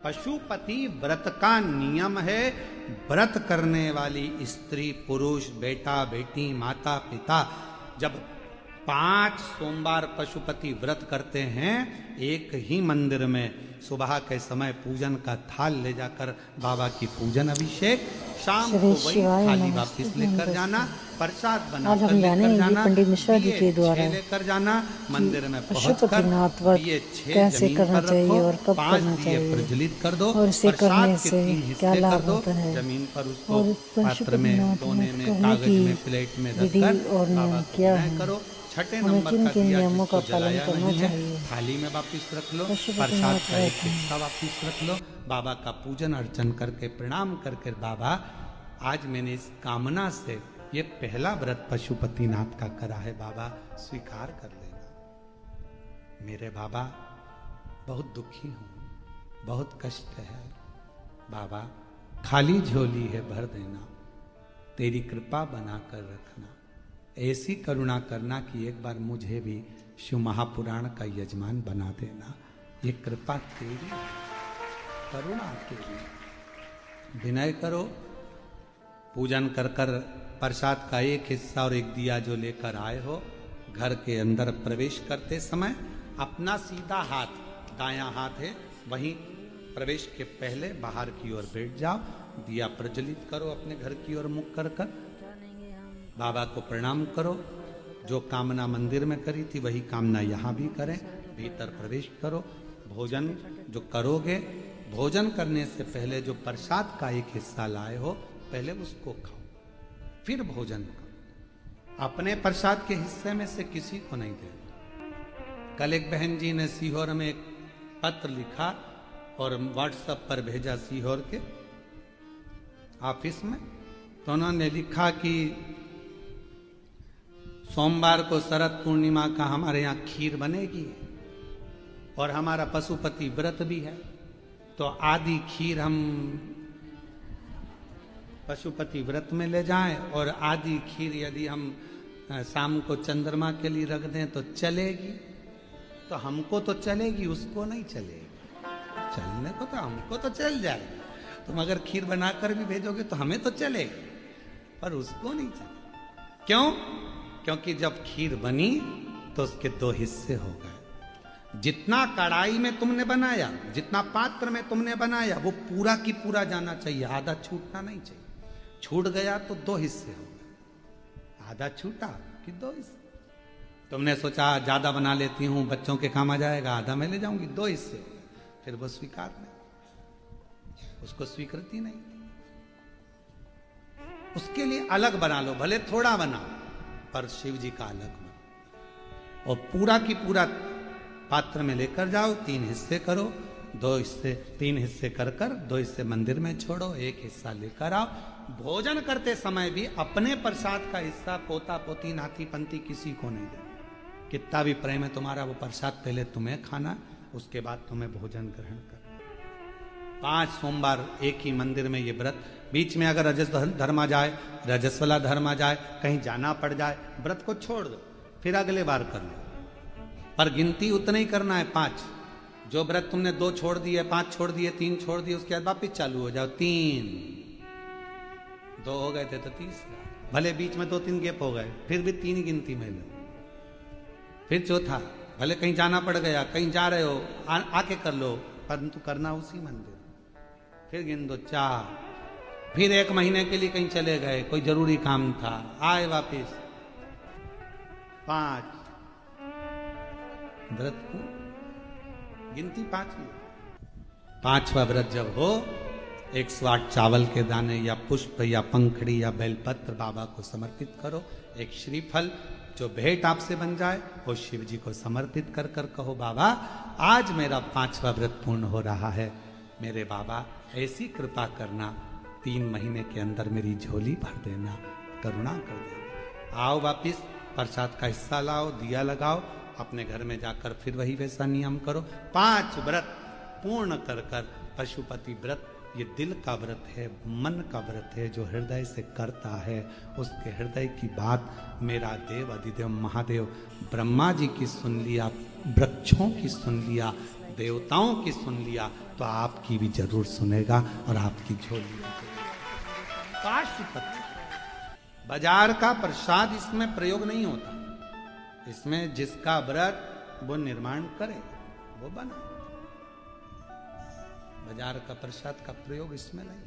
पशुपति व्रत का नियम है। व्रत करने वाली स्त्री, पुरुष, बेटा, बेटी, माता, पिता जब 5 सोमवार पशुपति व्रत करते हैं, एक ही मंदिर में सुबह के समय पूजन का थाल ले जाकर बाबा की पूजन अभिषेक, शाम को वही थाली वापिस लेकर जाना, प्रसाद बनाकर लेकर जाना, पंडित मिश्रा जी के द्वारा लेकर जाना, मंदिर में पशुपतिनाथ व्रत कैसे करना चाहिए और कब करना चाहिए, प्रज्वलित कर दो और इसे करने से क्या लाभ होता है, जमीन पर उसको पात्र में, कोने में, कागज में, प्लेट में रखकर और नियम क्या है, करो। छठे नंबर का के दिया नियमों का जिसको पालन जलाया करना नहीं है, चाहिए। थाली में वापिस रख लो, प्रसाद का एक हिस्सा वापिस रख लो, बाबा का पूजन अर्चन करके प्रणाम करके, बाबा आज मैंने इस कामना से ये पहला व्रत पशुपतिनाथ का करा है, बाबा स्वीकार कर लेना। मेरे बाबा बहुत दुखी हूं, बहुत कष्ट है बाबा, खाली झोली है भर देना, तेरी कृपा बना कर रखना, ऐसी करुणा करना कि एक बार मुझे भी शिव महापुराण का यजमान बना देना। ये कृपा तेरी, करुणा तेरी। विनय करो, पूजन कर कर प्रसाद का एक हिस्सा और एक दिया जो लेकर आए हो, घर के अंदर प्रवेश करते समय अपना सीधा हाथ, दायां हाथ है, वहीं प्रवेश के पहले बाहर की ओर बैठ जाओ, दिया प्रज्वलित करो, अपने घर की ओर मुख कर कर बाबा को प्रणाम करो। जो कामना मंदिर में करी थी वही कामना यहाँ भी करें, भीतर प्रवेश करो। भोजन जो करोगे, भोजन करने से पहले जो प्रसाद का एक हिस्सा लाए हो, पहले उसको खाओ, फिर भोजन करो। अपने प्रसाद के हिस्से में से किसी को नहीं देना। कल एक बहन जी ने सीहोर में एक पत्र लिखा और व्हाट्सएप पर भेजा सीहोर के ऑफिस में, तो उन्होंने लिखा कि सोमवार को शरद पूर्णिमा का हमारे यहाँ खीर बनेगी और हमारा पशुपति व्रत भी है, तो आधी खीर हम पशुपति व्रत में ले जाएं और आधी खीर यदि हम शाम को चंद्रमा के लिए रख दें तो चलेगी। तो हमको तो चलेगी, उसको नहीं चलेगी। चलने को तो हमको तो चल जाएगा, तुम अगर खीर बनाकर भी भेजोगे तो हमें तो चलेगी, पर उसको नहीं चलेगा। क्यों? क्योंकि जब खीर बनी तो उसके 2 हिस्से हो गए। जितना कढ़ाई में तुमने बनाया, जितना पात्र में तुमने बनाया, वो पूरा की पूरा जाना चाहिए, आधा छूटना नहीं चाहिए। छूट गया तो 2 हिस्से हो गए, आधा छूटा कि 2 हिस्से। तुमने सोचा ज्यादा बना लेती हूं, बच्चों के काम आ जाएगा, आधा मैं ले जाऊंगी, 2 हिस्से हो गए। फिर वो स्वीकार नहीं, उसको स्वीकृति नहीं। उसके लिए अलग बना लो, भले थोड़ा बनाओ, पर शिव जी का अलग बना। और पूरा की पूरा पात्र में लेकर जाओ, 3 हिस्से करो, 2 हिस्से, 3 हिस्से कर कर 2 हिस्से मंदिर में छोड़ो, 1 हिस्सा लेकर आओ। भोजन करते समय भी अपने प्रसाद का हिस्सा पोता पोती नाती पंती किसी को नहीं देना। कितना भी प्रेम है तुम्हारा, वो प्रसाद पहले तुम्हें खाना, उसके बाद तुम्हें भोजन ग्रहण करना। 5 सोमवार एक ही मंदिर में ये व्रत। बीच में अगर रजस धर्म आ जाए, रजस्वला धर्म आ जाए, कहीं जाना पड़ जाए, व्रत को छोड़ दो, फिर अगले बार कर लो। पर गिनती उतना ही करना है, 5। जो व्रत तुमने 2 छोड़ दिए, 5 छोड़ दिए, 3 छोड़ दिए, उसके बाद वापिस चालू हो जाओ। 3, 2 हो गए थे तो 3, भले बीच में 2-3 गैप हो गए, फिर भी 3 गिनती में लो। फिर चौथा, भले कहीं जाना पड़ गया, कहीं जा रहे हो, आके कर लो, परंतु करना उसी मंदिर। फिर गिन दो 4, फिर 1 महीने के लिए कहीं चले गए, कोई जरूरी काम था, आए वापिस 5। व्रत को गिनती 5 ही। 5वां व्रत जब हो, 108 चावल के दाने या पुष्प या पंखड़ी या बेलपत्र बाबा को समर्पित करो। एक श्रीफल जो भेंट आपसे बन जाए वो शिव जी को समर्पित कर कर कहो, बाबा आज मेरा 5वां व्रत पूर्ण हो रहा है, मेरे बाबा ऐसी कृपा करना, 3 महीने के अंदर मेरी झोली भर देना, करुणा कर देना। आओ वापिस प्रसाद का हिस्सा लाओ, दिया लगाओ, अपने घर में जाकर फिर वही वैसा नियम करो। 5 व्रत पूर्ण कर कर पशुपति व्रत, ये दिल का व्रत है, मन का व्रत है, जो हृदय से करता है उसके हृदय की बात मेरा देव अधिदेव महादेव ब्रह्मा जी की सुन लिया, वृक्षों की सुन लिया, देवताओं की सुन लिया तो आपकी भी जरूर सुनेगा और आपकी झोली भी जरूर। पाशुपति बाजार का प्रसाद इसमें प्रयोग नहीं होता, इसमें जिसका व्रत वो निर्माण करे वो बना। बाजार का प्रसाद का प्रयोग इसमें नहीं।